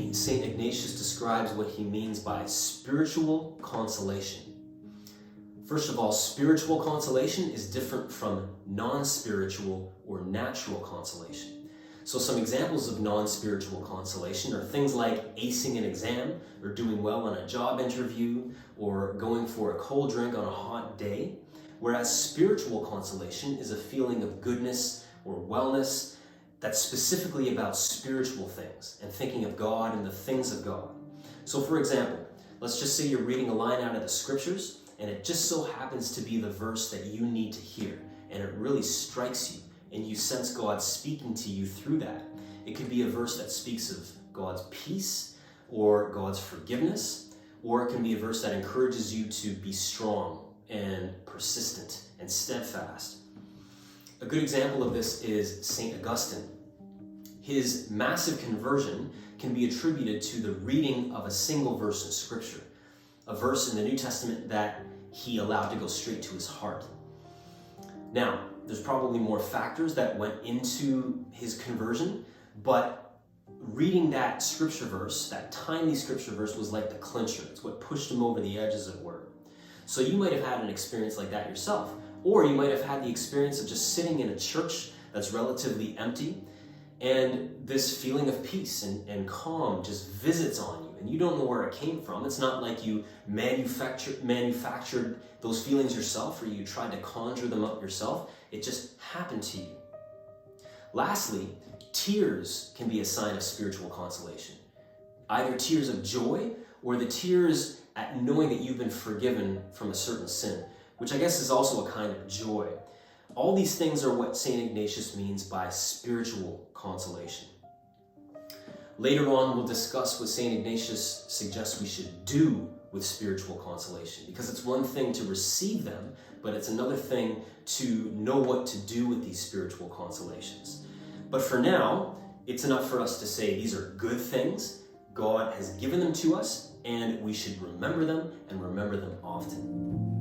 briefly, St. Ignatius describes what he means by spiritual consolation. First of all, spiritual consolation is different from non-spiritual or natural consolation. So some examples of non-spiritual consolation are things like acing an exam, or doing well on a job interview, or going for a cold drink on a hot day. Whereas spiritual consolation is a feeling of goodness or wellness that's specifically about spiritual things and thinking of God and the things of God. So for example, let's just say you're reading a line out of the scriptures and it just so happens to be the verse that you need to hear, and it really strikes you and you sense God speaking to you through that. It could be a verse that speaks of God's peace or God's forgiveness, or it can be a verse that encourages you to be strong and persistent and steadfast. A good example of this is St. Augustine. His massive conversion can be attributed to the reading of a single verse in Scripture, a verse in the New Testament that he allowed to go straight to his heart. Now, there's probably more factors that went into his conversion, but reading that scripture verse, that tiny scripture verse, was like the clincher. It's what pushed him over the edge, as it were. So you might have had an experience like that yourself, or you might have had the experience of just sitting in a church that's relatively empty, and this feeling of peace and calm just visits on you, and you don't know where it came from. It's not like you manufactured those feelings yourself, or you tried to conjure them up yourself. It just happened to you. Lastly, tears can be a sign of spiritual consolation. Either tears of joy or the tears at knowing that you've been forgiven from a certain sin, which I guess is also a kind of joy. All these things are what St. Ignatius means by spiritual consolation. Later on, we'll discuss what St. Ignatius suggests we should do with spiritual consolation, because it's one thing to receive them, but it's another thing to know what to do with these spiritual consolations. But for now, it's enough for us to say these are good things. God has given them to us, and we should remember them and remember them often.